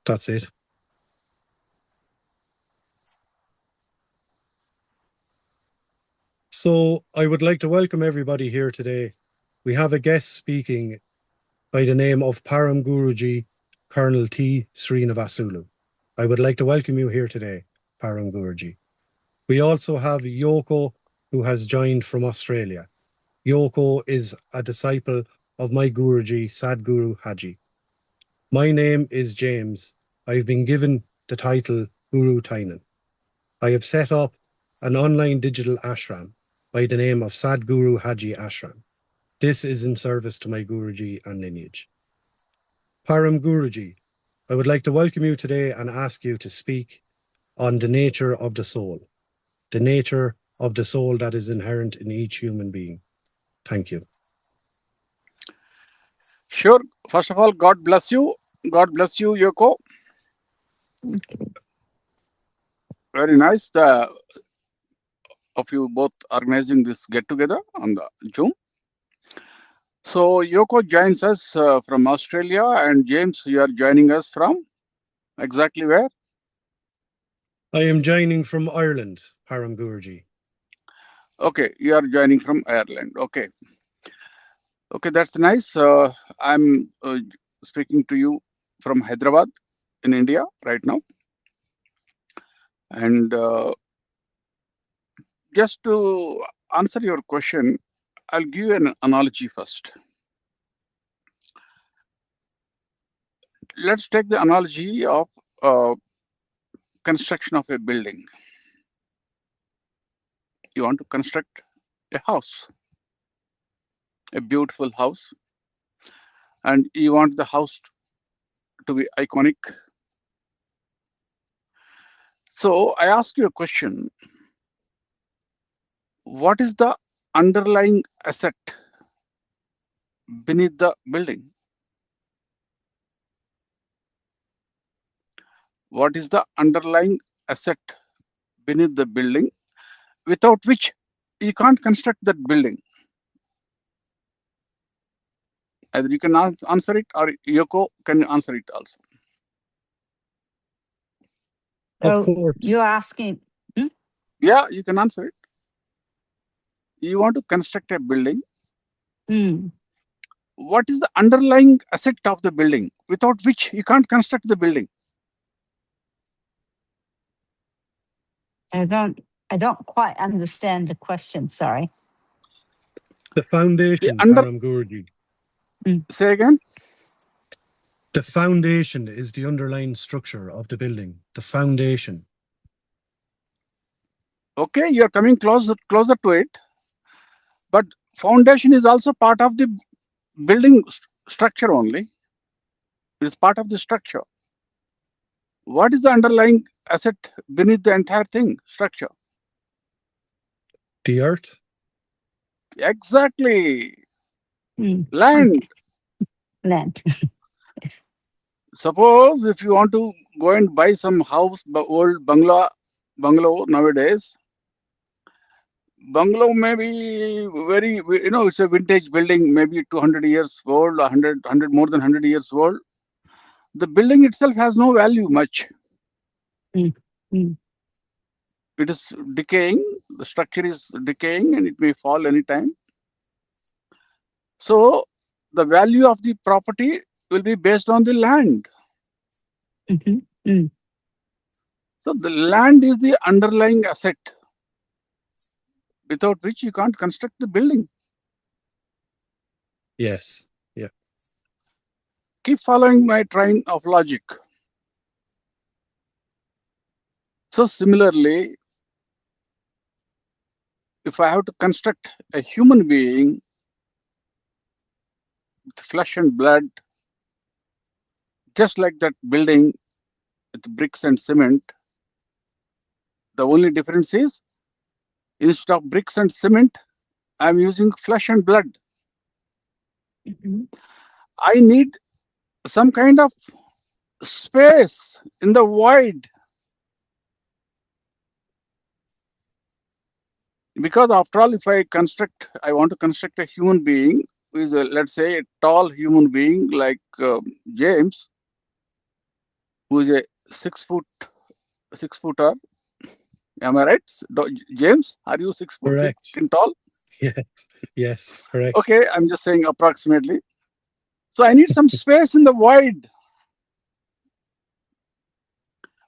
That's it. So I would like to welcome everybody here today. We have a guest speaking by the name of Param Guruji, Colonel T. Srinivasulu. I would like to welcome you here today, Param Guruji. We also have Yoko, who has joined from Australia. Yoko is a disciple of my Guruji, Sadhguru Haji. My name is James. I've been given the title Guru Tainan. I have set up an online digital ashram by the name of Sadhguru Haji Ashram. This is in service to my Guruji and lineage. Param Guruji, I would like to welcome you today and ask you to speak on the nature of the soul that is inherent in each human being. Thank you. Sure. First of all, God bless you. God bless you, Yoko. Very nice of you both organizing this get together on the Zoom. So Yoko joins us from Australia, and James, you are joining us from exactly where? I am joining from Ireland, Param Guruji. Okay, you are joining from Ireland. Okay. Okay, that's nice. I'm speaking to you from Hyderabad in India right now. And just to answer your question, I'll give you an analogy first. Let's take the analogy of construction of a building. You want to construct a house, a beautiful house, and you want the house to be iconic. So I ask you a question. What is the underlying asset beneath the building? What is the underlying asset beneath the building without which you can't construct that building? Either you can answer it, or Yoko can answer it also. Of course. You're asking. Yeah, you can answer it. You want to construct a building. What is the underlying asset of the building without which you can't construct the building? I don't quite understand the question. Sorry. The foundation, Param Guruji. Say again. The foundation is the underlying structure of the building. The foundation. Okay, you're coming closer to it. But foundation is also part of the building structure only. It is part of the structure. What is the underlying asset beneath the entire thing, structure? The earth. Exactly. Land. Land. Suppose if you want to go and buy some house, old bungalow nowadays, bungalow may be very, it's a vintage building, maybe 200 years old, 100, more than 100 years old. The building itself has no value much. It is decaying, the structure is decaying, and it may fall anytime. So the value of the property will be based on the land. So the land is the underlying asset without which you can't construct the building. Yes. Yeah. Keep following my train of logic. So similarly, if I have to construct a human being with flesh and blood, just like that building with bricks and cement, the only difference is instead of bricks and cement, I'm using flesh and blood. I need some kind of space in the void. Because after all, if I want to construct a human being who is, let's say, a tall human being like James, who is a 6-footer. Am I right? James, are you 6 foot Correct. tall? Yes, correct. Okay, I'm just saying approximately. So I need some space in the void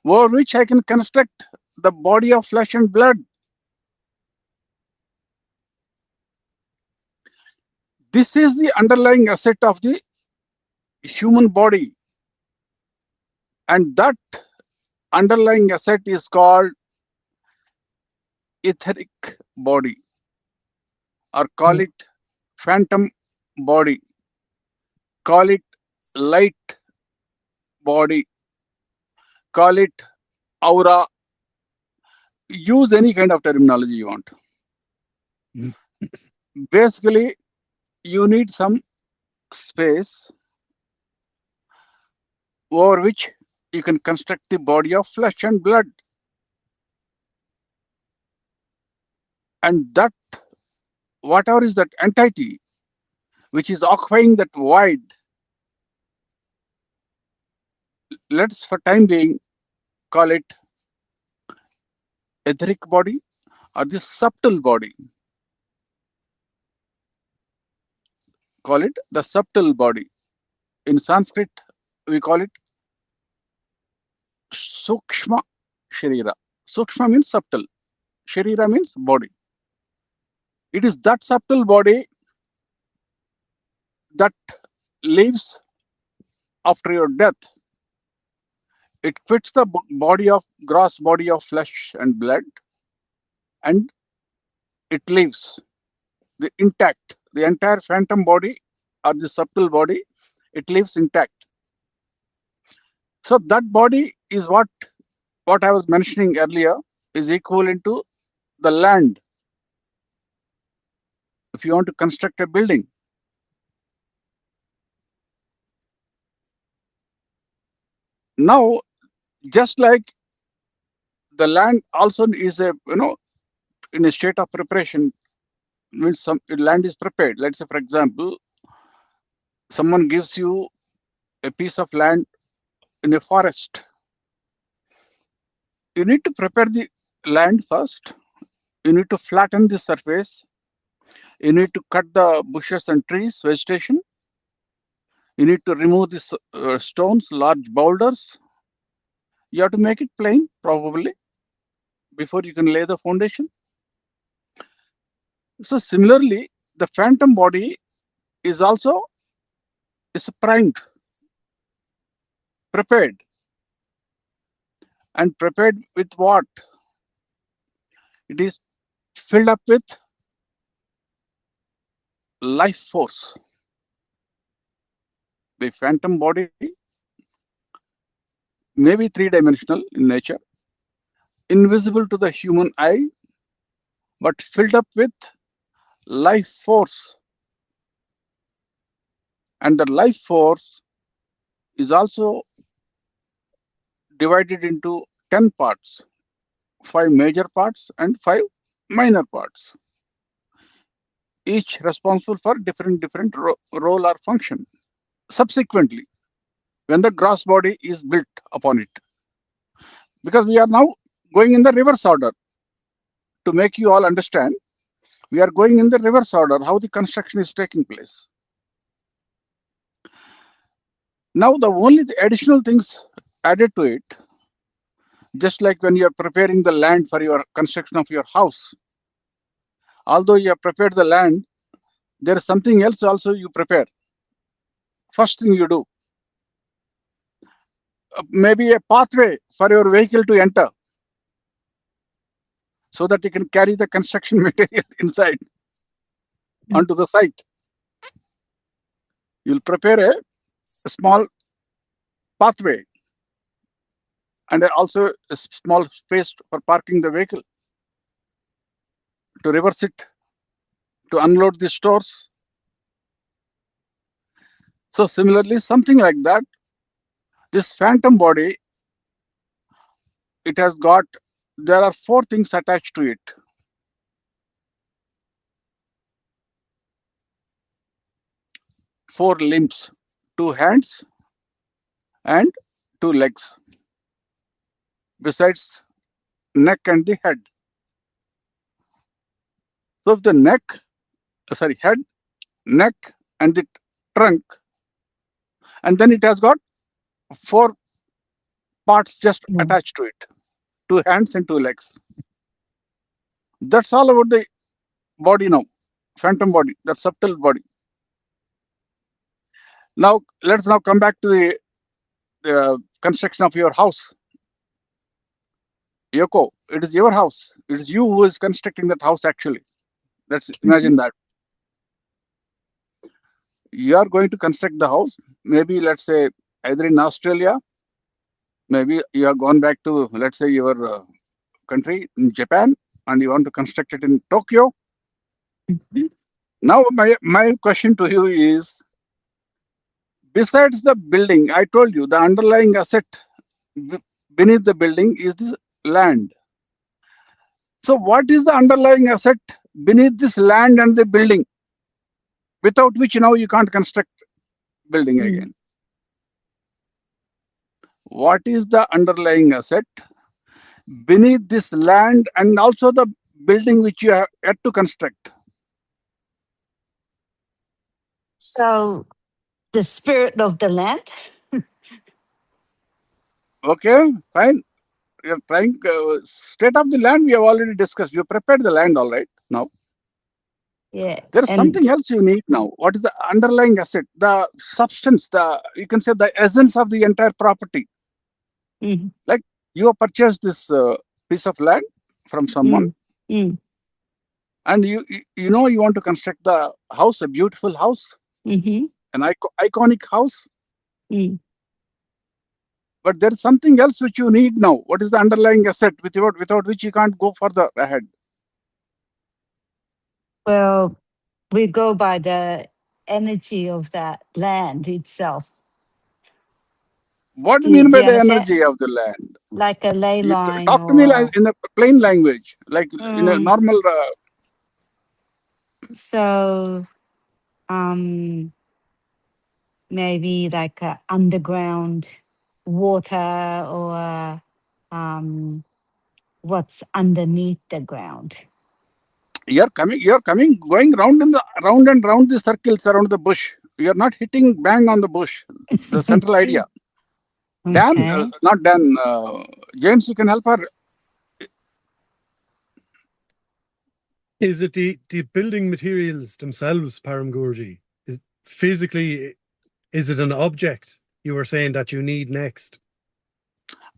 over which I can construct the body of flesh and blood. This is the underlying asset of the human body. And that underlying asset is called etheric body, or call it phantom body, call it light body, call it aura. Use any kind of terminology you want. Basically, you need some space over which you can construct the body of flesh and blood. And that, whatever is that entity which is occupying that void, let's for time being call it etheric body or the subtle body. Call it the subtle body. In Sanskrit, we call it Sukshma Sharira. Sukshma means subtle. Sharira means body. It is that subtle body that lives after your death. It quits the gross body of flesh and blood, and it lives the intact. The entire phantom body or the subtle body, it lives intact. So that body is what I was mentioning earlier, is equivalent to the land. If you want to construct a building, now just like the land also is in a state of preparation, means some land is prepared. Let's say, for example, someone gives you a piece of land in a forest. You need to prepare the land first. You need to flatten the surface. You need to cut the bushes and trees, vegetation. You need to remove the stones, large boulders. You have to make it plain, probably, before you can lay the foundation. So similarly, the phantom body is also primed, prepared. And prepared with what? It is filled up with life force. The phantom body may be three-dimensional in nature, invisible to the human eye, but filled up with life force. And the life force is also divided into 10 parts, 5 major parts and 5 minor parts, each responsible for different role or function. Subsequently, when the gross body is built upon it, because we are now going in the reverse order, to make you all understand, we are going in the reverse order, how the construction is taking place. Now, the only additional things added to it, just like when you are preparing the land for your construction of your house, although you have prepared the land, there is something else also you prepare. First thing you do, maybe a pathway for your vehicle to enter, so that you can carry the construction material inside onto the site. You'll prepare a small pathway and also a small space for parking the vehicle, to reverse it, to unload the stores. So similarly, something like that, this phantom body, there are 4 things attached to it. 4 limbs, 2 hands and 2 legs. besides neck and the head. So if the head, neck, and the trunk, and then it has got 4 parts just Mm. attached to it, 2 hands and 2 legs. That's all about the body now, phantom body, that subtle body. Now let's now come back to the construction of your house. Yoko, it is your house. It is you who is constructing that house actually. Let's imagine that. You are going to construct the house, maybe let's say either in Australia, maybe you have gone back to, let's say, your country in Japan, and you want to construct it in Tokyo. Mhm. Now my question to you is, besides the building, I told you the underlying asset beneath the building is this land. So what is the underlying asset beneath this land and the building, without which now you can't construct building Mm. again? What is the underlying asset beneath this land and also the building which you have yet to construct? So the spirit of the land. Okay, fine. You're trying state of the land we have already discussed. You prepared the land all right. Now Yeah. there is And something else you need now. What is the underlying asset? The substance, you can say the essence of the entire property. Mhm. Like you have purchased this piece of land from someone, Mm. and you know you want to construct the house, a beautiful house, Mhm. an iconic house. Mm. But there is something else which you need now. What is the underlying asset without which you can't go further ahead? Well, we go by the energy of that land itself. What do Do you you, mean do by you the understand? energy of the land? Like a ley You line talk to me or in a plain language, like in a normal. so maybe like a underground water or what's underneath the ground. You're going round and round the circles around the bush. You're not hitting bang on the bush. The central idea. Dan, Okay. not Dan. James, you can help her. Is it the building materials themselves, Param Gurji? Is physically, is it an object you were saying that you need next?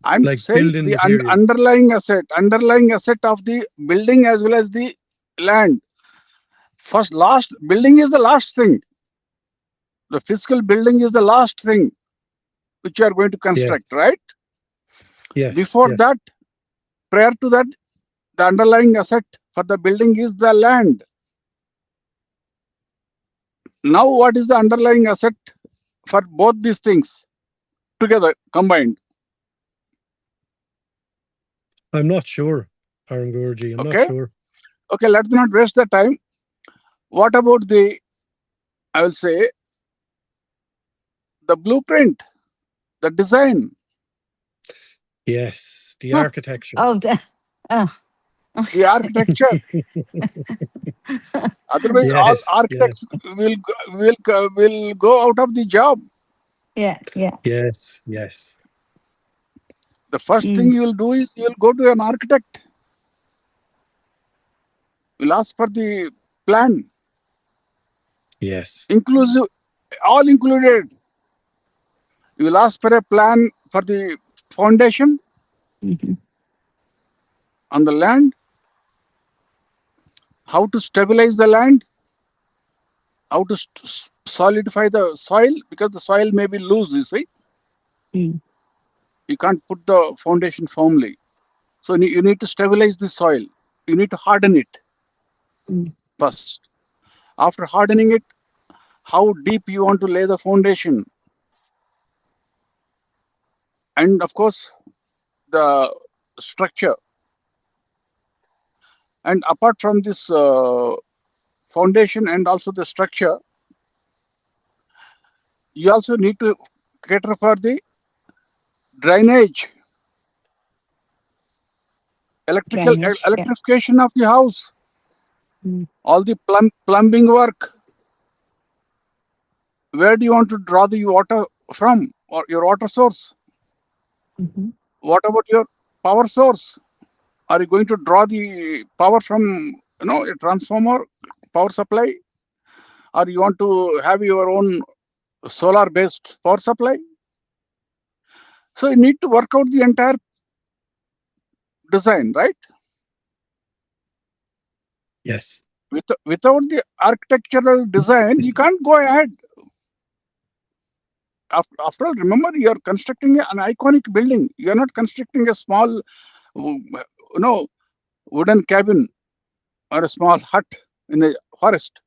I'm Like saying building the materials. underlying asset of the building as well as the land. Last building is the last thing. The physical building is the last thing which you are going to construct, Yes. right? Yes. Before yes. that, prior to that, the underlying asset for the building is the land. Now, what is the underlying asset for both these things together, combined? I'm not sure, Param Gurji. I'm not Okay. sure. Okay, let's not waste the time. What about I will say, the blueprint, the design? Yes, the Huh. architecture. Oh, The architecture. Otherwise, Yes, all yes. architects will go out of the job. yeah. Yes, yes. The first thing you will do is you will go to an architect. You'll ask for the plan, Yes. inclusive, all included. You will ask for a plan for the foundation Mhm. on the land, how to stabilize the land, how to solidify the soil, because the soil may be loose, you see. Mm. You can't put the foundation firmly. So you need to stabilize the soil. You need to harden it Mm. first. After hardening it, how deep you want to lay the foundation. And of course, the structure. And apart from this foundation and also the structure, you also need to cater for the drainage. Drainage, yeah. electrification of the house, all the plumbing work. Where do you want to draw the water from, or your water source? What about your power source? Are you going to draw the power from a transformer, power supply, or you want to have your own solar based power supply? So you need to work out the entire design, right? Yes. Without the architectural design, you can't go ahead. After all, remember, you are constructing an iconic building. You are not constructing a small, wooden cabin or a small hut in a forest.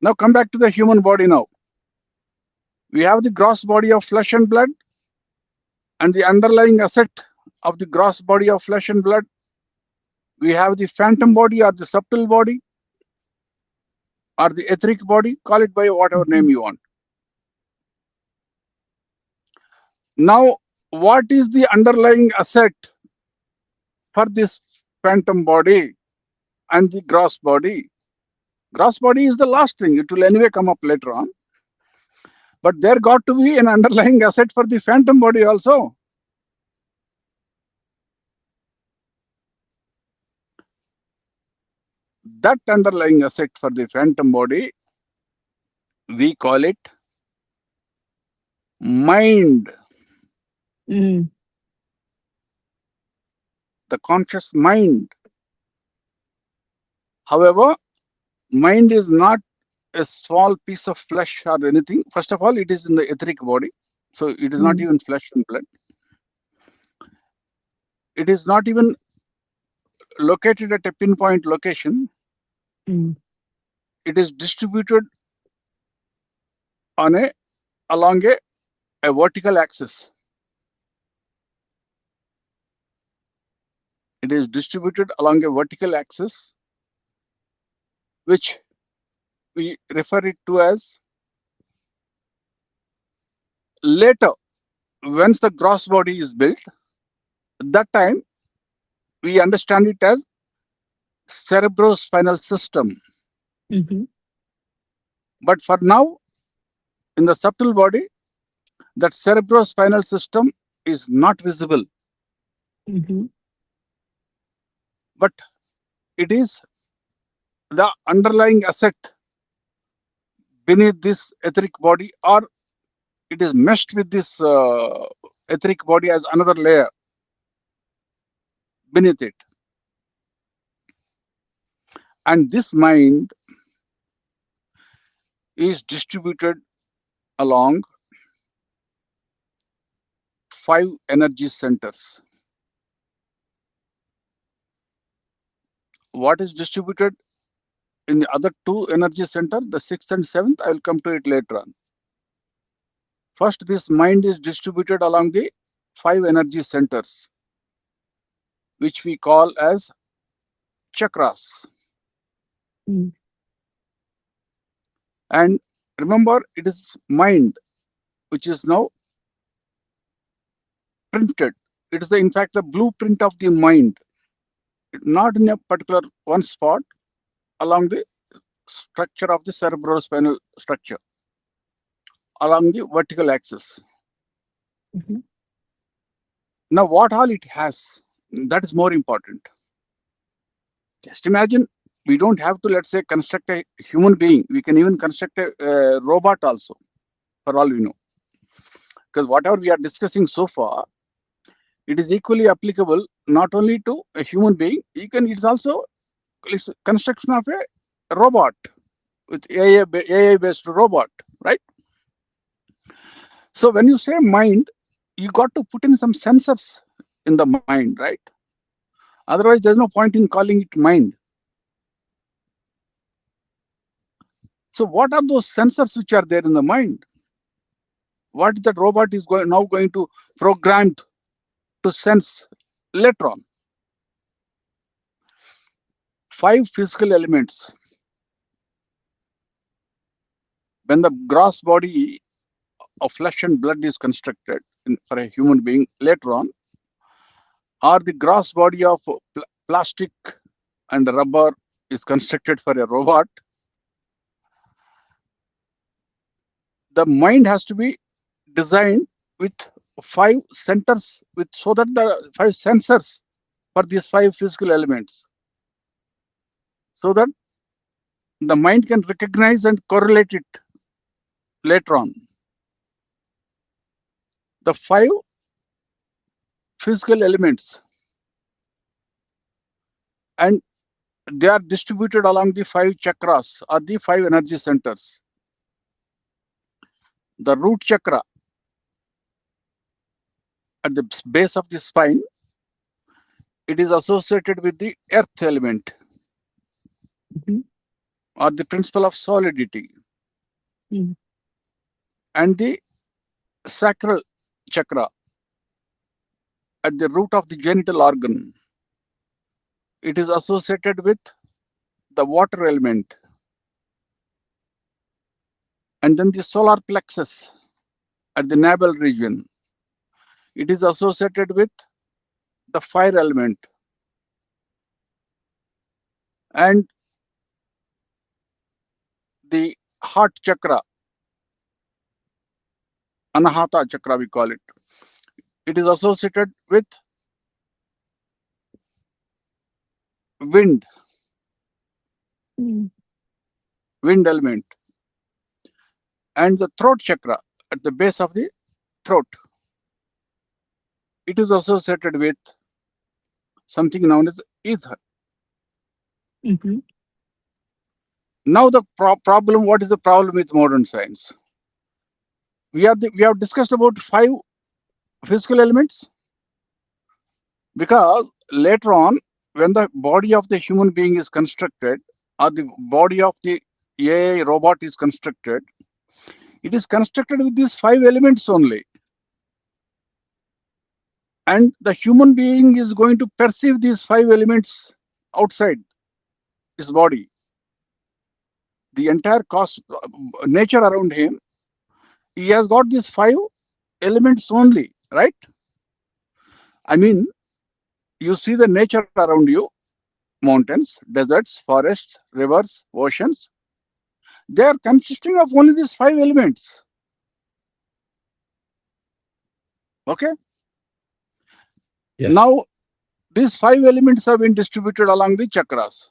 Now come back to the human body now. We have the gross body of flesh and blood, and the underlying asset of the gross body of flesh and blood, we have the phantom body or the subtle body or the etheric body, call it by whatever name you want. Now, what is the underlying asset for this phantom body and the gross body? Gross body is the last thing. It will anyway come up later on. But there got to be an underlying asset for the phantom body also. That underlying asset for the phantom body, we call it mind. The conscious mind. However, mind is not a small piece of flesh or anything. First of all, it is in the etheric body. So it is not even flesh and blood. It is not even located at a pinpoint location. It is distributed on along a vertical axis. It is distributed along a vertical axis, which we refer it to as later, once the gross body is built, that time we understand it as cerebrospinal system. But for now, in the subtle body, that cerebrospinal system is not visible. But it is the underlying asset beneath this etheric body, or it is meshed with this etheric body as another layer beneath it. And this mind is distributed along 5 energy centers. What is distributed in the other 2 energy centers, the 6th and 7th, I will come to it later on. First, this mind is distributed along the 5 energy centers, which we call as chakras. And remember, it is mind which is now printed. It is in fact the blueprint of the mind, not in a particular one spot along the structure of the cerebrospinal structure, along the vertical axis. Now, what all it has, that is more important. Just imagine, we don't have to, let's say, construct a human being. We can even construct a robot also, for all we know. Because whatever we are discussing so far, it is equally applicable not only to a human being, it's also construction of a robot with AI-based robot, right? So when you say mind, you got to put in some sensors in the mind, right? Otherwise, there's no point in calling it mind. So what are those sensors which are there in the mind? What that robot is now going to program to sense later on? 5 physical elements. When the gross body of flesh and blood is constructed for a human being later on, or the gross body of plastic and rubber is constructed for a robot, the mind has to be designed with 5 centers, with so that the 5 sensors for these 5 physical elements, so that the mind can recognize and correlate it later on. The 5 physical elements, and they are distributed along the 5 chakras or the 5 energy centers. The root chakra at the base of the spine, it is associated with the earth element Mhm. or the principle of solidity. Mm. And the sacral chakra at the root of the genital organ, it is associated with the water element. And then the solar plexus at the navel region, it is associated with the fire element. And the heart chakra, anahata chakra we call it, it is associated with wind Mm. element. And the throat chakra at the base of the throat, it is associated with something known as ether. Mhm. Now the problem, what is the problem with modern science? We have discussed about 5 physical elements, because later on, when the body of the human being is constructed, or the body of the AI robot is constructed, it is constructed with these 5 elements only. And the human being is going to perceive these 5 elements outside his body. The entire nature around him, he has got these 5 elements only, right? I mean, you see the nature around you, mountains, deserts, forests, rivers, oceans. They are consisting of only these 5 elements. Okay? Yes. Now, these 5 elements have been distributed along the chakras.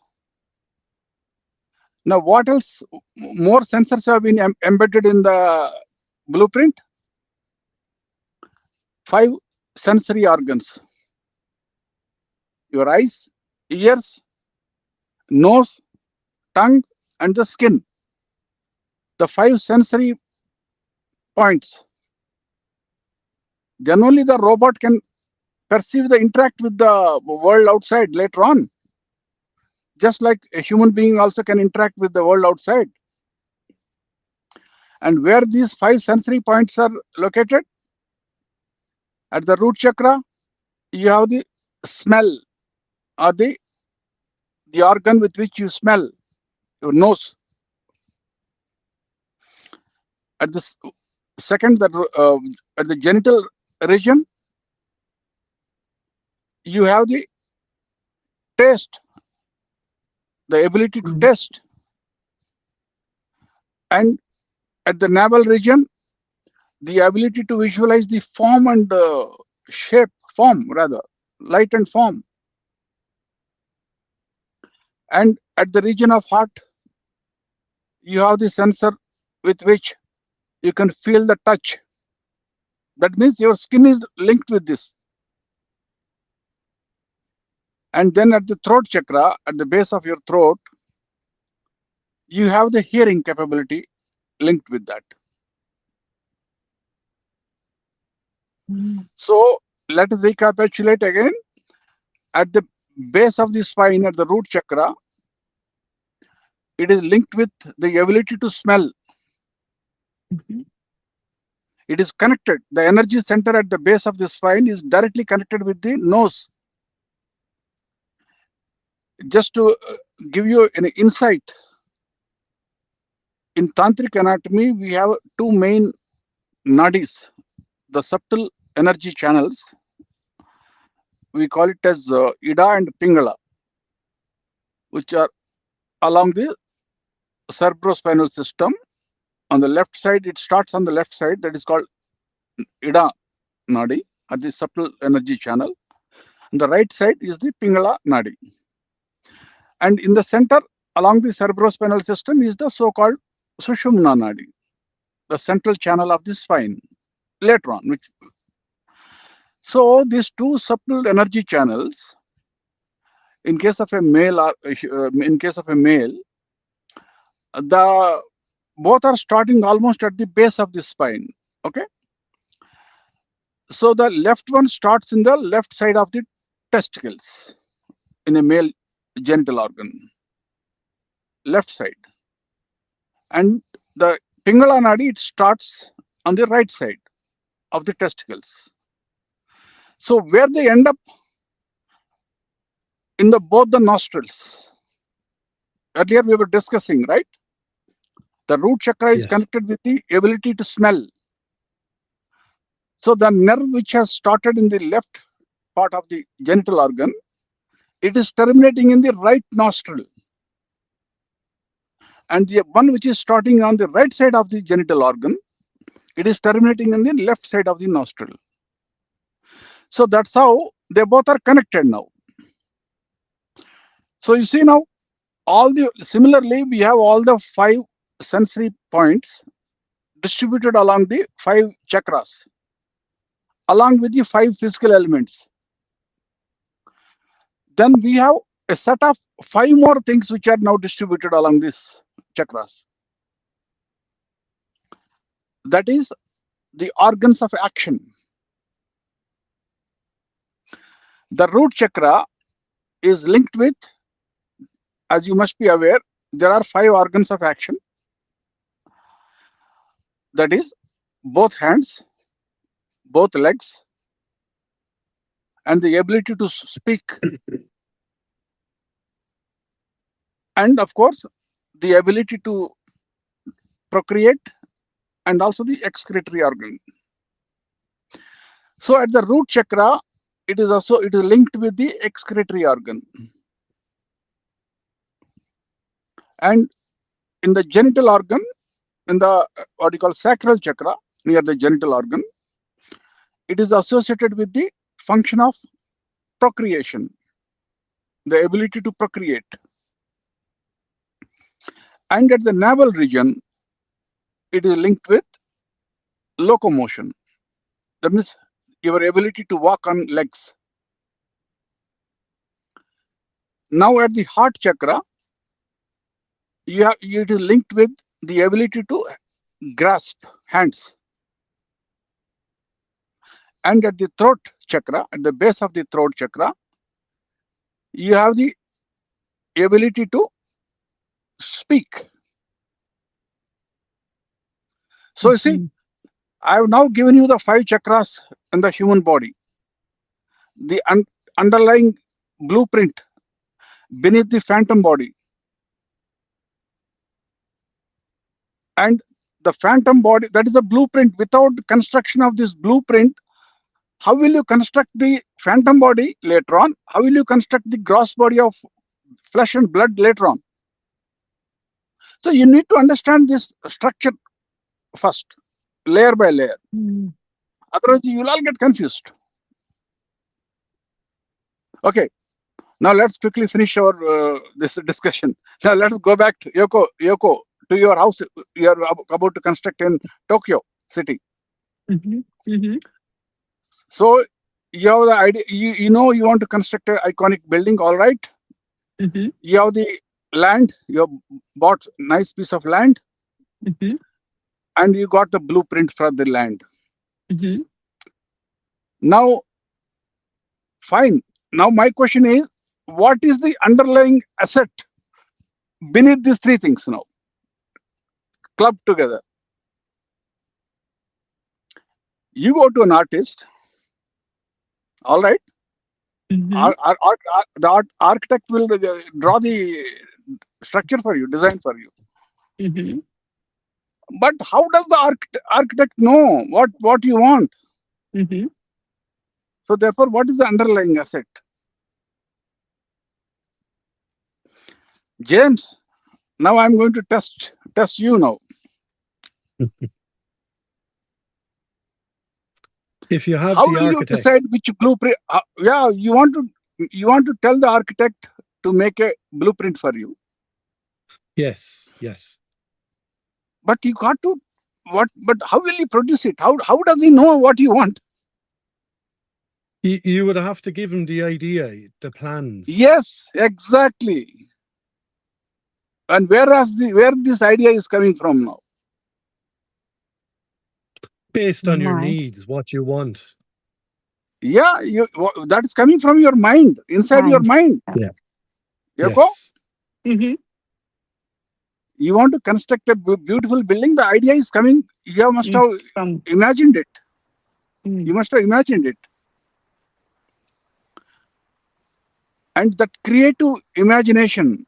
Now, what else? More sensors have been embedded in the blueprint. 5 sensory organs: your eyes, ears, nose, tongue, and the skin. The 5 sensory points. Then only the robot can perceive the interact with the world outside later on. Just like a human being also can interact with the world outside. And where these 5 sensory points are located? At the root chakra, you have the smell, or the organ with which you smell, your nose. At the second, at the genital region, you have the taste, the ability to taste. And at the navel region, the ability to visualize the form and light and form. And at the region of heart, you have the sensor with which you can feel the touch. That means your skin is linked with this. And then at the throat chakra, at the base of your throat, you have the hearing capability linked with that. Mm. So let us recapitulate again. At the base of the spine, at the root chakra, it is linked with the ability to smell. Mhm. It is connected. The energy center at the base of the spine is directly connected with the nose. Just to give you an insight, in tantric anatomy, we have 2 main nadis, the subtle energy channels, we call it as Ida and Pingala, which are along the cerebrospinal system. On the left side, it starts on the left side, that is called Ida Nadi, at the subtle energy channel. On the right side is the Pingala Nadi. And in the center, along the cerebrospinal system, is the so-called Sushumna Nadi, the central channel of the spine. Later on, so these two subtle energy channels, in case of a male, the both are starting almost at the base of the spine. Okay, so the left one starts in the left side of the testicles in a male genital organ, left side, and the Pingala Nadi, it starts on the right side of the testicles. So where they end up, in the both the nostrils. Earlier we were discussing, right? The root chakra is Yes. connected with the ability to smell. So the nerve which has started in the left part of the genital organ, it is terminating in the right nostril. And the one which is starting on the right side of the genital organ, it is terminating in the left side of the nostril. So that's how they both are connected now. So you see now, similarly, we have all the 5 sensory points distributed along the 5 chakras, along with the 5 physical elements. Then we have a set of 5 more things which are now distributed along these chakras. That is the organs of action. The root chakra is linked with, as you must be aware, there are 5 organs of action. That is both hands, both legs, and the ability to speak. And of course, the ability to procreate, and also the excretory organ. So at the root chakra, it is linked with the excretory organ. And in the genital organ, in the what you call sacral chakra, near the genital organ, it is associated with the function of procreation, the ability to procreate. And at the navel region, it is linked with locomotion. That means your ability to walk on legs. Now at the heart chakra, it is linked with the ability to grasp hands. And at the throat chakra, at the base of the throat chakra, you have the ability to speak. So you see, I have now given you the 5 chakras in the human body. The underlying blueprint beneath the phantom body. And the phantom body, that is a blueprint. Without construction of this blueprint, how will you construct the phantom body later on? How will you construct the gross body of flesh and blood later on? So you need to understand this structure first, layer by layer. Otherwise, you will all get confused. Okay, now let's quickly finish our this discussion. Now let's go back to Yoko, to your house you are about to construct in Tokyo city. So you have the idea, you know you want to construct an iconic building, all right? You have the land, you have bought nice piece of land, and you got the blueprint for the land. Now, fine. Now my question is, what is the underlying asset beneath these 3 things now, clubbed together? You go to an artist, all right? The architect will draw the structure for you, design for you. But how does the architect know what you want? So therefore, what is the underlying asset? James, now I'm going to test you now. If you have How the will you architect, decide which blueprint? Yeah, you want to tell the architect to make a blueprint for you, yes, yes. but you got to what? But how will he produce it? How does he know what you want? You would have to give him the idea, the plans. Yes, exactly. And where this idea is coming from now? Based on your Mind. needs, what you want. Yeah, that is coming from your mind, inside your mind. Yeah. Yoko? Yes. Mm-hmm. You want to construct a beautiful building, the idea is coming. You must have From imagined it. mm. You must have imagined it. And that creative imagination,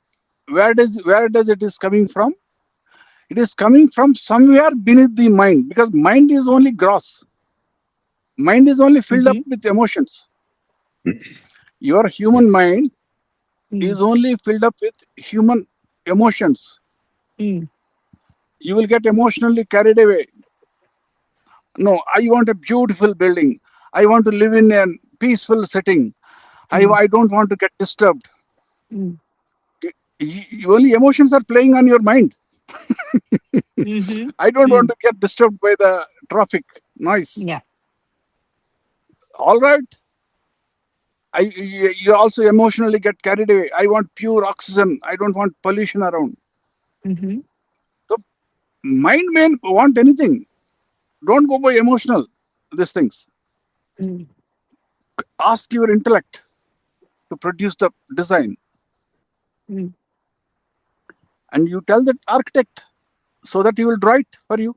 where does it is coming from? It is coming from somewhere beneath the mind, because mind is only gross. Mind is only filled up with emotions. Your human mind is only filled up with human emotions. Mm. You will get emotionally carried away. No, I want a beautiful building. I want to live in a peaceful setting. I don't want to get disturbed. Mm. Only emotions are playing on your mind. Mm-hmm. I don't want to get disturbed by the traffic noise. Yeah. All right. You also emotionally get carried away. I want pure oxygen. I don't want pollution around. Mm-hmm. So mind may want anything. Don't go by emotional these things. Mm. Ask your intellect to produce the design. Mm. And you tell that architect so that he will draw it for you.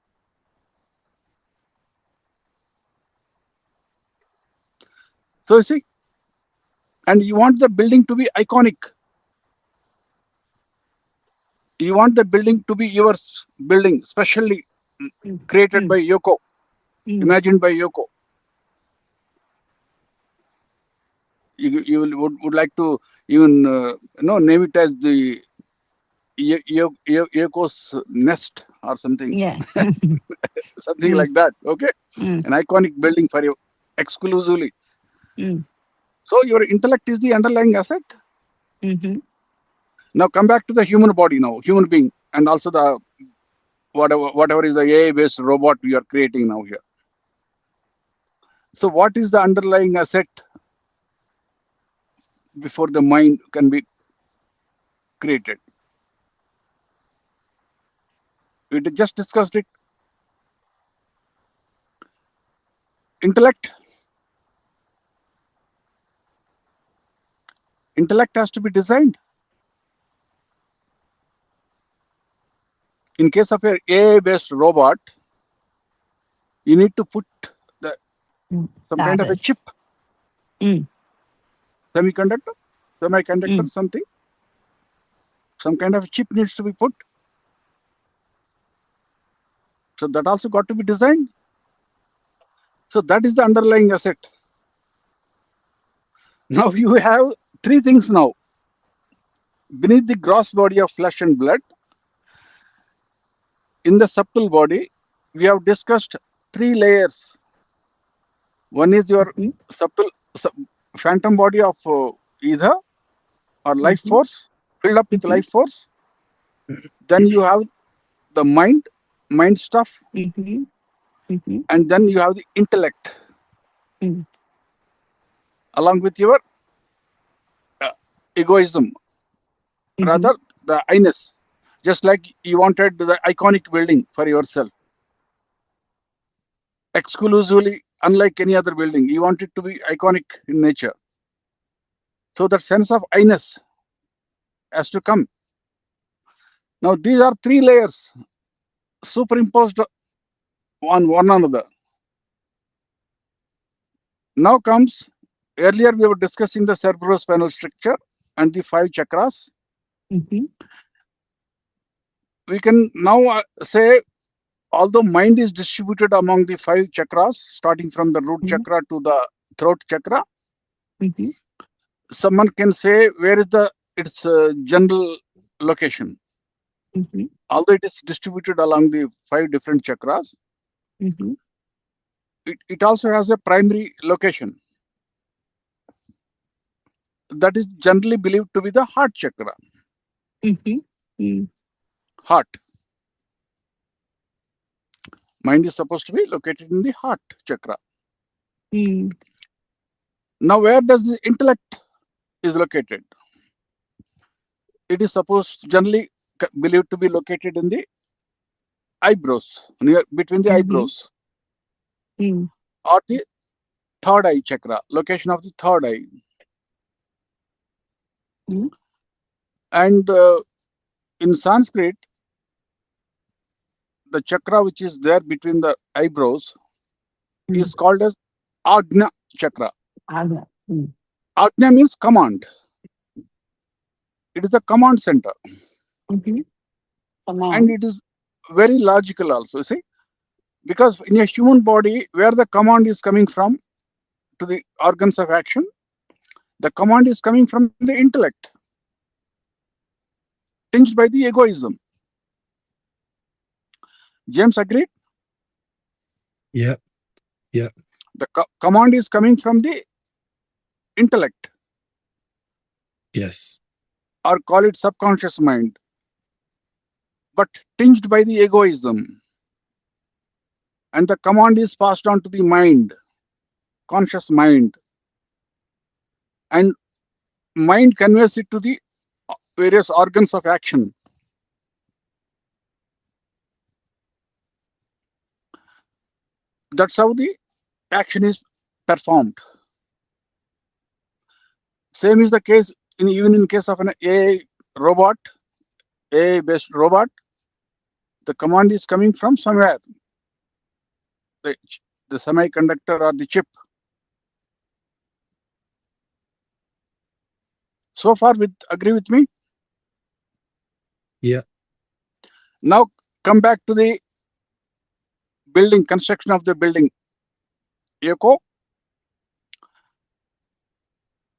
So you see, and you want the building to be iconic. You want the building to be your building, specially created by Yoko, imagined by Yoko. You would like to even name it as the Yoko's nest or something. Yeah. Something like that. Okay, Mm. an iconic building for you exclusively. Mm. So your intellect is the underlying asset. Mm-hmm. Now come back to the human body now, human being, and also the whatever is the AI-based robot we are creating now here. So what is the underlying asset before the mind can be created? We just discussed it. Intellect. Intellect has to be designed. In case of an AI-based robot, you need to put some kind of a chip, semiconductor, something. Some kind of a chip needs to be put. So that also got to be designed. So that is the underlying asset. Now you have three things now. Beneath the gross body of flesh and blood, in the subtle body, we have discussed three layers. One is your subtle phantom body of ether or life force, filled up with life force. Then you have the mind stuff, and then you have the intellect, along with your egoism, rather the I-ness. Just like you wanted the iconic building for yourself, exclusively, unlike any other building, you want it to be iconic in nature. So that sense of I-ness has to come. Now these are three layers superimposed on one another. Now comes, earlier we were discussing the cerebrospinal structure and the 5 chakras. We can now say, although mind is distributed among the 5 chakras, starting from the root chakra to the throat chakra. Mhm. Someone can say where is its general location. Mhm. Although it is distributed along the 5 different chakras, Mhm. it also has a primary location that is generally believed to be the heart chakra. Mhm. Mm. Heart. Mind is supposed to be located in the heart chakra. Mm. Now, where does the intellect is located? It is supposed generally believed to be located in the eyebrows, near between the Mhm. eyebrows, Mm. or the third eye chakra, location of the third eye. Mm. And in Sanskrit, the chakra which is there between the eyebrows Mm. is called as Agnya chakra. Agna. Mm. Agnya means command. It is a command center, Mhm. Come and on. it is very logical also. See, because in a human body, where the command is coming from to the organs of action, the command is coming from the intellect, tinged by the egoism. James agreed. Yeah. Yeah. The command is coming from the intellect, Yes. or call it subconscious mind, but tinged by the egoism. And the command is passed on to the mind, conscious mind, and mind conveys it to the various organs of action. That's how the action is performed. Same is the case even in case of an AI robot, AI based robot. The command is coming from somewhere, the, the semiconductor or the chip. So far, agree with me? Yeah. Now come back to the building, construction of the building. Yoko?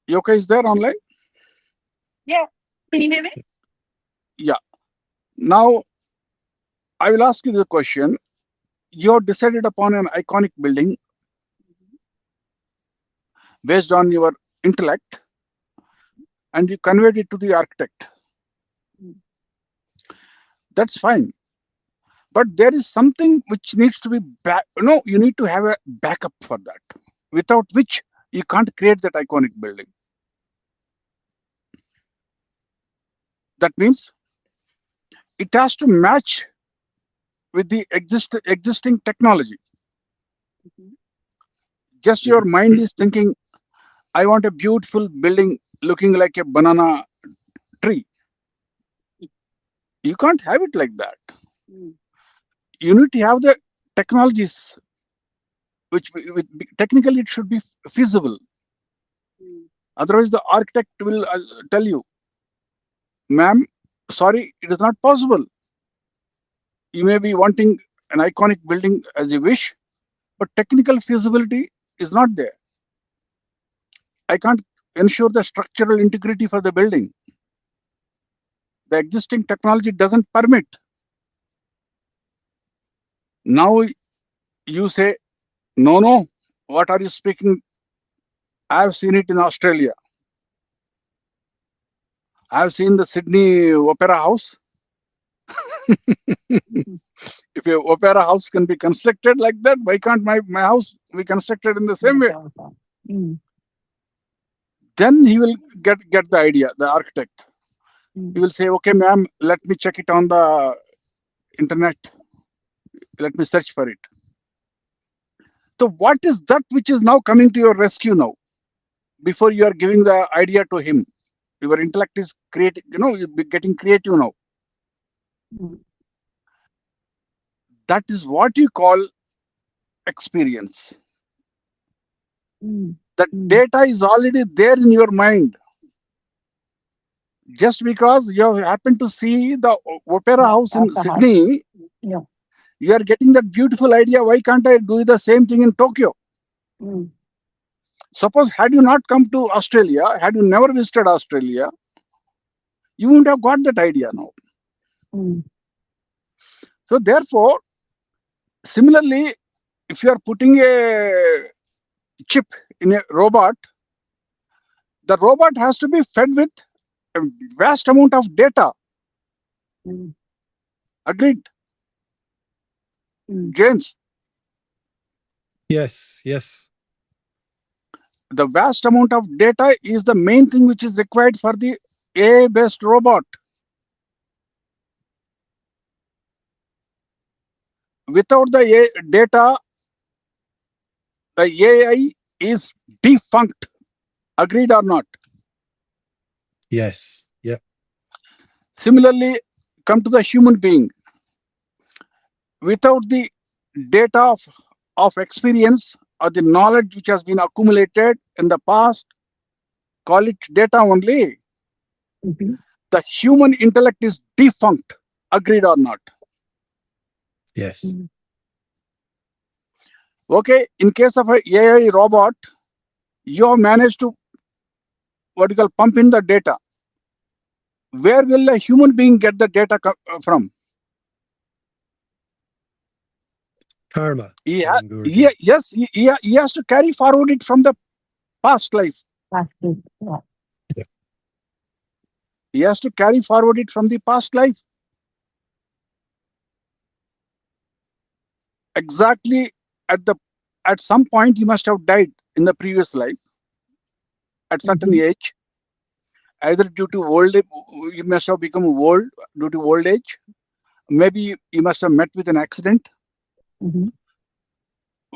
Yoko is there online? Yeah. Can you hear me? Yeah. Now I will ask you the question. You have decided upon an iconic building based on your intellect, and you conveyed it to the architect. Mm. That's fine. But there is something which needs to be you need to have a backup for that, without which you can't create that iconic building. That means it has to match with the existing technology. Mhm. Just your mind is thinking, I want a beautiful building looking like a banana tree. You can't have it like that. Mm. You need to have the technologies which technically it should be feasible. Mm. Otherwise, the architect will tell you, ma'am, sorry, it is not possible. You may be wanting an iconic building as you wish, but technical feasibility is not there. I can't ensure the structural integrity for the building. The existing technology doesn't permit. Now you say, no, what are you speaking? I've seen it in Australia. I've seen the Sydney Opera House. Mhm. If your opera house can be constructed like that, why can't my house be constructed in the same way? Mm. Then he will get the idea, the architect. Mm. He will say, okay, ma'am, let me check it on the internet. Let me search for it. So what is that which is now coming to your rescue now? Before you are giving the idea to him, your intellect is creating, you're getting creative now. Mm. That is what you call experience. Mm. That Mm. data is already there in your mind. Just because you have happened to see the opera Yeah, house in that's the house. Sydney, Yeah. you are getting that beautiful idea. Why can't I do the same thing in Tokyo? Mm. Suppose had you not come to Australia, had you never visited Australia, you wouldn't have got that idea now. So therefore, similarly, if you are putting a chip in a robot, the robot has to be fed with a vast amount of data. Agreed? James, Yes, yes, the vast amount of data is the main thing which is required for the AI-based robot. Without the data, the AI is defunct. Agreed or not? yes, yeah, Similarly, come to the human being. Without the data of experience or the knowledge which has been accumulated in the past, call it data only, the human intellect is defunct. Agreed or not? yes, Okay, in case of a AI robot, you have managed to what you call pump in the data. Where will a human being get the data from? karma. Yes, Guruji. he has to carry forward it from the past life. Yeah. He has to carry forward it from the past life. Exactly at some point you must have died in the previous life at certain age, either due to old you must have become old due to old age, maybe you must have met with an accident.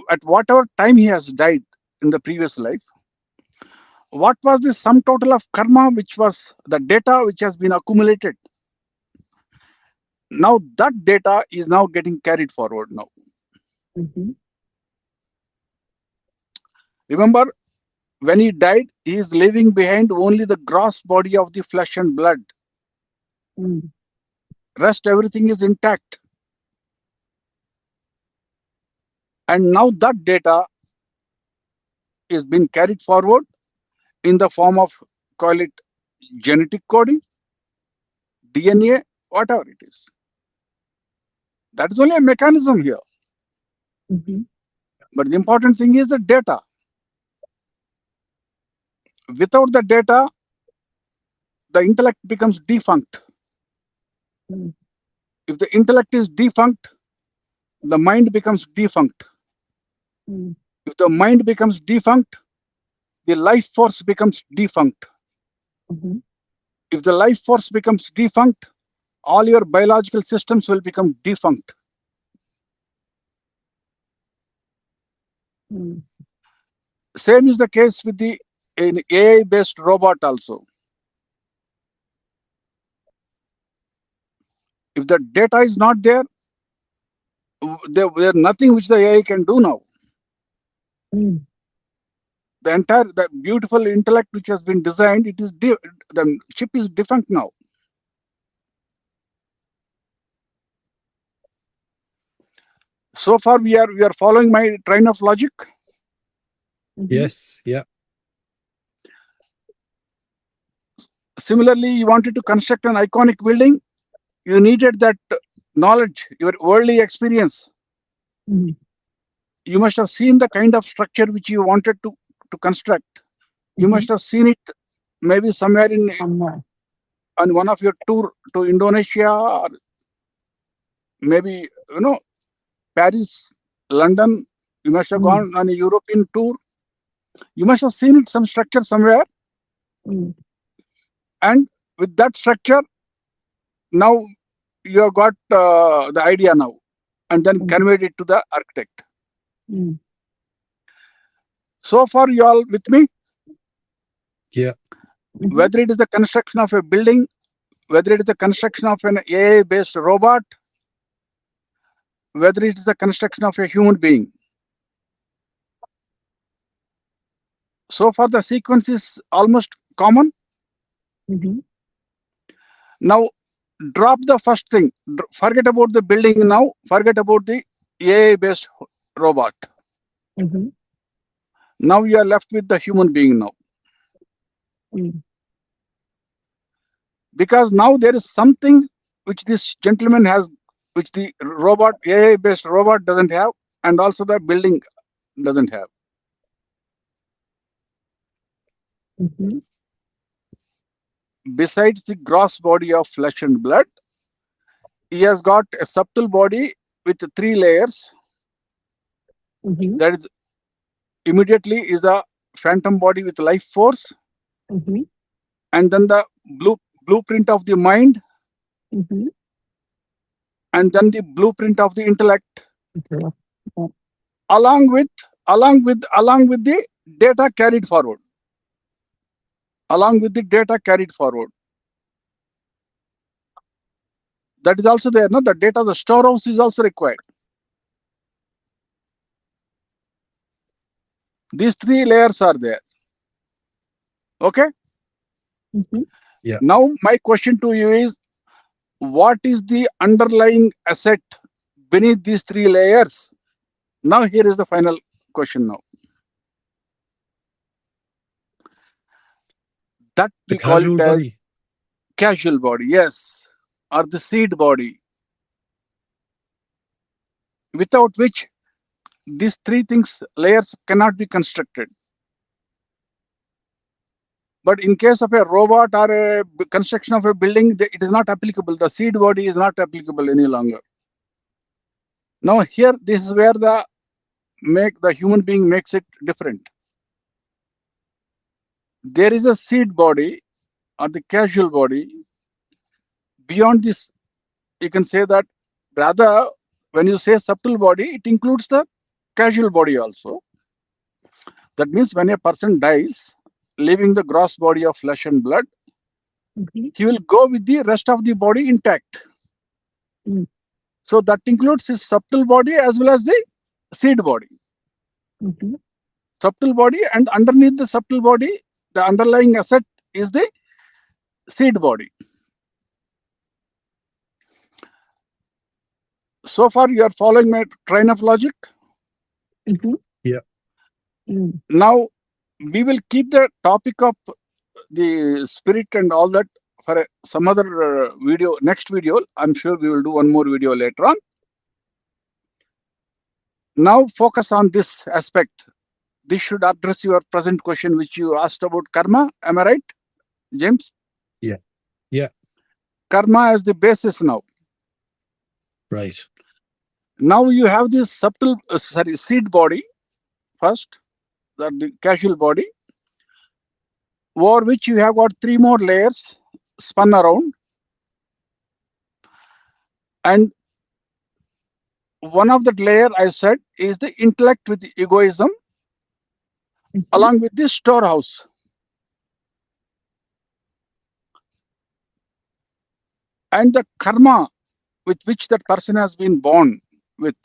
At whatever time he has died in the previous life, what was the sum total of karma, which was the data which has been accumulated? Now that data is now getting carried forward now. Remember, when he died, he is leaving behind only the gross body of the flesh and blood. Rest everything is intact. And now that data is being carried forward in the form of, call it genetic coding, DNA, whatever it is. That is only a mechanism here. But the important thing is the data. Without the data, the intellect becomes defunct. If the intellect is defunct, the mind becomes defunct. If the mind becomes defunct, the life force becomes defunct. If the life force becomes defunct, all your biological systems will become defunct. Same is the case with the AI-based robot also. If the data is not there, there's nothing which the AI can do now. The beautiful intellect which has been designed, the chip is defunct now. So far, we are following my train of logic. Yes, yeah, Similarly, you wanted to construct an iconic building, you needed that knowledge, your worldly experience. You must have seen the kind of structure which you wanted to construct. You must have seen it maybe somewhere on one of your tour to Indonesia, or maybe Paris, London. You must have gone on a European tour. You must have seen it, some structure somewhere. And with that structure, now you have got the idea now, and then conveyed it to the architect. So far, you all with me? yeah, Whether it is the construction of a building, whether it is the construction of an AI-based robot, whether it is the construction of a human being. So far, the sequence is almost common. Now, drop the first thing. Forget about the building now. Forget about the AI-based robot. Now you are left with the human being now. Mm. Because now there is something which this gentleman has, which the robot, AI-based robot doesn't have, and also the building doesn't have. Mhm. Besides the gross body of flesh and blood, he has got a subtle body with 3 layers. Mhm. That is immediately is a phantom body with life force, Mhm. and then the blueprint of the mind, Mhm. and then the blueprint of the intellect, Okay. Yeah. along with the data carried forward. Along with the data carried forward. That is also there. No, the data, the storehouse is also required. These 3 layers are there. Okay. Mhm. Now my question to you is, what is the underlying asset beneath these 3 layers? Now here is the final question now. That The we call it casual as body. casual body, yes, or the seed body, without which these 3 things layers cannot be constructed. But in case of a robot or a construction of a building, it is not applicable. The seed body is not applicable any longer. Now here, this is where the human being makes it different. There is a seed body or the casual body. Beyond this, you can say that rather, when you say subtle body, it includes the casual body also. That means when a person dies, leaving the gross body of flesh and blood, Mhm. he will go with the rest of the body intact. Mm. So that includes his subtle body as well as the seed body. Mhm. Subtle body, and underneath the subtle body, the underlying asset is the seed body. So far, you are following my train of logic. Mhm. Yeah. Mm. Now, we will keep the topic of the spirit and all that for some other video, next video. I'm sure we will do one more video later on. Now, focus on this aspect. This should address your present question, which you asked about karma. Am I right, James? Yeah. Yeah. Karma as the basis now. Right. Now you have this subtle, seed body first, the casual body, over which you have got 3 more layers spun around, and one of that layer I said is the intellect with the egoism, Mhm. along with the storehouse. And the karma with which that person has been born with,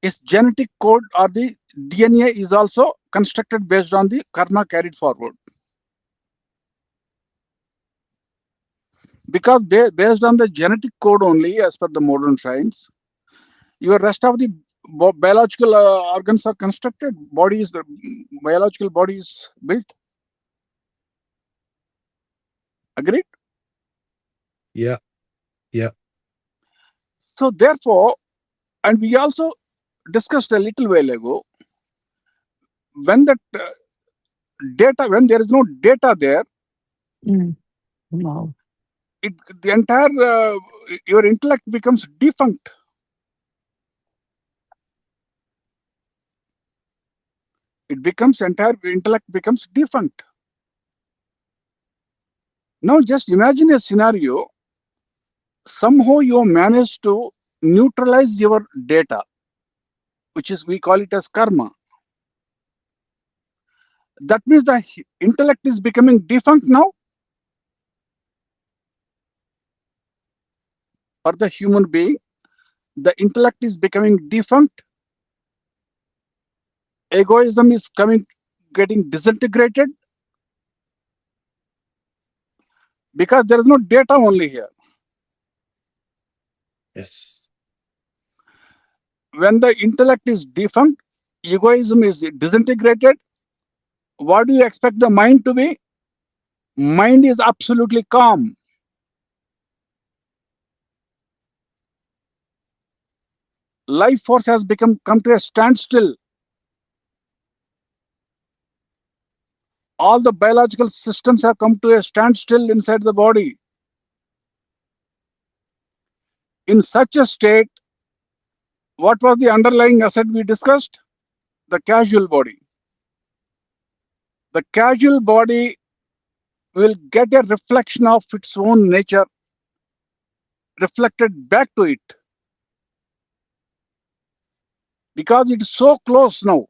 his genetic code or the DNA is also constructed based on the karma carried forward. Because based on the genetic code only, as per the modern science, your rest of the biological organs are constructed. The biological body is built. Agreed? Yeah. Yeah. So therefore, and we also discussed a little while ago, when that data, when there is no data there, Mm. Wow. the entire your intellect becomes defunct. Entire intellect becomes defunct. Now just imagine a scenario. Somehow you manage to neutralize your data, which is, we call it as karma. That means the intellect is becoming defunct now. For the human being, the intellect is becoming defunct. Egoism is getting disintegrated, because there is no data only here. Yes. When the intellect is defunct, egoism is disintegrated, what do you expect the mind to be? Mind is absolutely calm. Life force has come to a standstill. All the biological systems have come to a standstill inside the body. In such a state, what was the underlying asset we discussed? The casual body. The casual body will get a reflection of its own nature reflected back to it, because it is so close now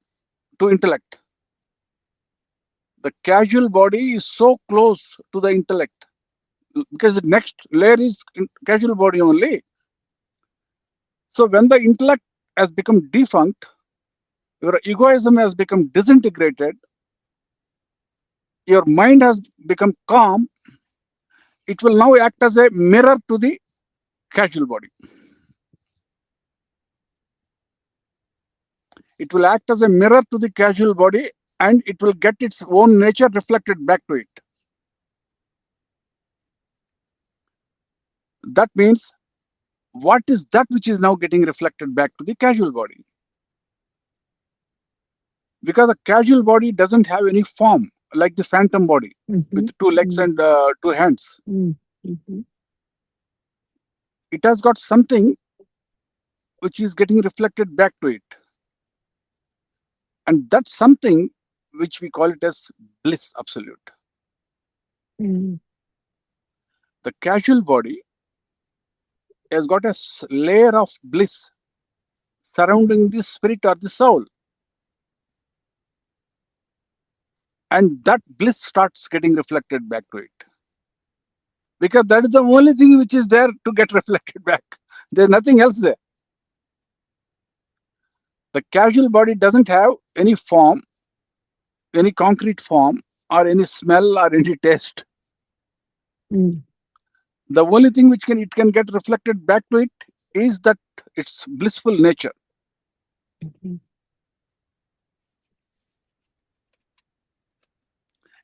to intellect. The casual body is so close to the intellect, because the next layer is casual body only. So when the intellect has become defunct, your egoism has become disintegrated, your mind has become calm, it will now act as a mirror to the casual body. It will act as a mirror to the casual body, and it will get its own nature reflected back to it. That means, what is that which is now getting reflected back to the casual body? Because the casual body doesn't have any form, like the phantom body with 2 legs and 2 hands. It has got something which is getting reflected back to it. And that's something which we call it as bliss absolute. The casual body has got a layer of bliss surrounding the spirit or the soul. And that bliss starts getting reflected back to it. Because that is the only thing which is there to get reflected back. There's nothing else there. The casual body doesn't have any form, any concrete form, or any smell or any taste. The only thing which it can get reflected back to it is that its blissful nature.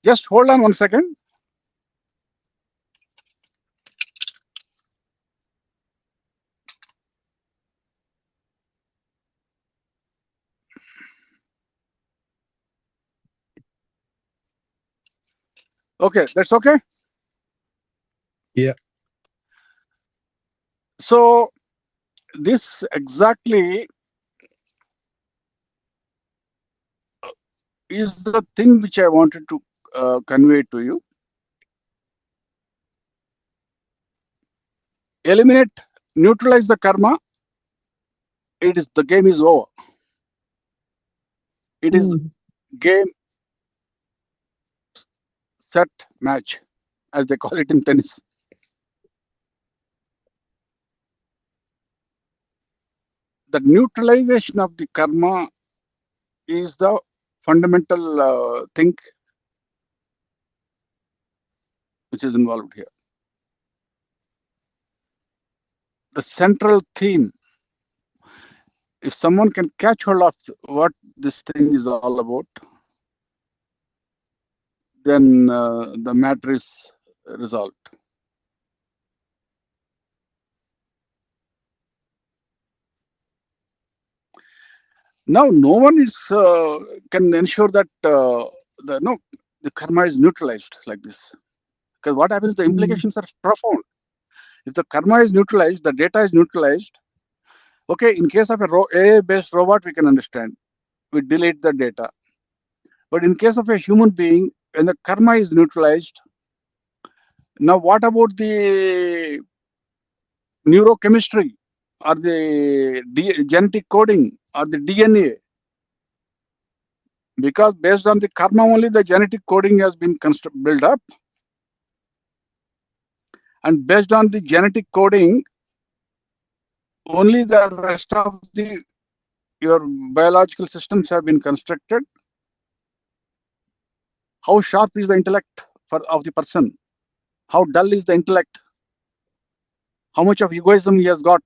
Just hold on 1 second. Okay, that's okay? Yeah. So this exactly is the thing which I wanted to convey to you. Eliminate, neutralize the karma. The game is over. It is game, set, match, as they call it in tennis. The neutralization of the karma is the fundamental thing which is involved here. The central theme, if someone can catch hold of what this thing is all about, then the matter is resolved. Now, no one is can ensure that the karma is neutralized like this. Because what happens, the implications are profound. If the karma is neutralized, the data is neutralized. Okay, in case of a AI-based robot, we can understand. We delete the data. But in case of a human being, when the karma is neutralized, now what about the neurochemistry or the genetic coding or the DNA? Because based on the karma only, the genetic coding has been built up. And based on the genetic coding, only the rest of your biological systems have been constructed. How sharp is the intellect of the person? How dull is the intellect? How much of egoism he has got?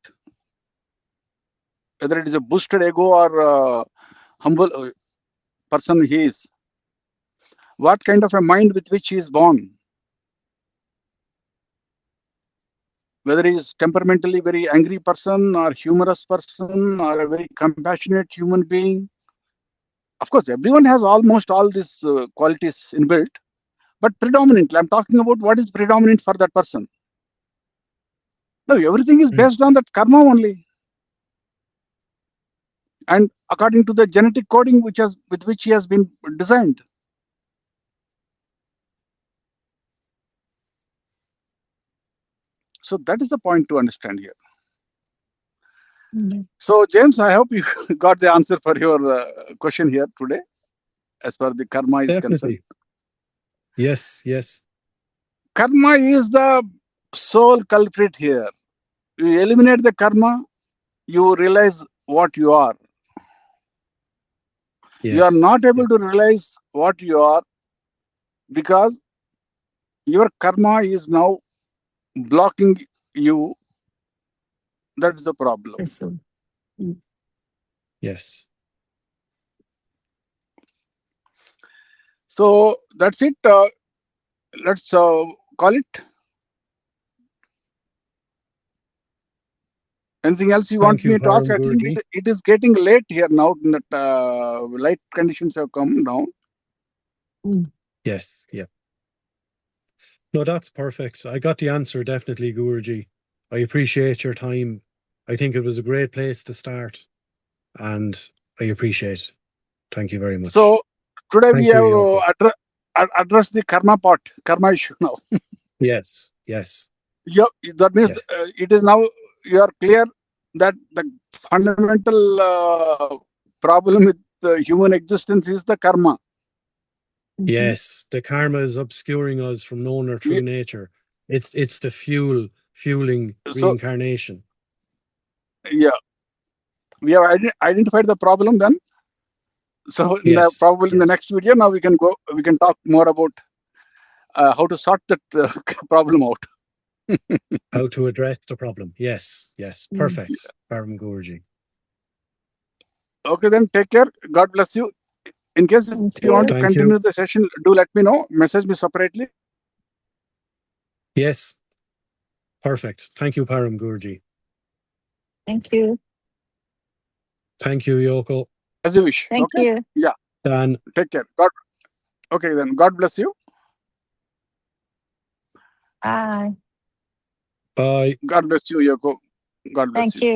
Whether it is a boosted ego or humble person he is, what kind of a mind with which he is born, whether he is temperamentally very angry person or humorous person or a very compassionate human being. Of course, everyone has almost all these qualities inbuilt, but predominantly, I'm talking about what is predominant for that person. No, everything is based on that karma only. And according to the genetic coding with which he has been designed. So that is the point to understand here. So James, I hope you got the answer for your question here today, as far as the karma is concerned. Yes. Karma is the sole culprit here. You eliminate the karma, you realize what you are. Yes. You are not able to realize what you are because your karma is now blocking you. That's the problem. Yes. So that's it. Let's call it. Anything else you want me to ask? I think it is getting late here now that light conditions have come down. Yes, yeah. No, that's perfect. I got the answer, definitely, Guruji. I appreciate your time. I think it was a great place to start, and I appreciate it. Thank you very much. So today we have addressed the karma part, karma issue now. Yes. Yeah, that means it is now you are clear that the fundamental problem with human existence is the karma. Yes, the karma is obscuring us from knowing our true nature. It's the fueling reincarnation. Yeah, we have identified the problem then. So probably in the next video now we can talk more about how to sort that problem out. How to address the problem. Yes. Perfect, Param Guruji. Okay, then take care. God bless you. In case if you want to continue the session, do let me know. Message me separately. Yes. Perfect. Thank you, Param Guruji. Thank you. Thank you, Yoko. As you wish. Thank you. Yeah. Dan. Take care. Okay, then. God bless you. Bye. Bye. God bless you, Yoko. God bless you. Thank you.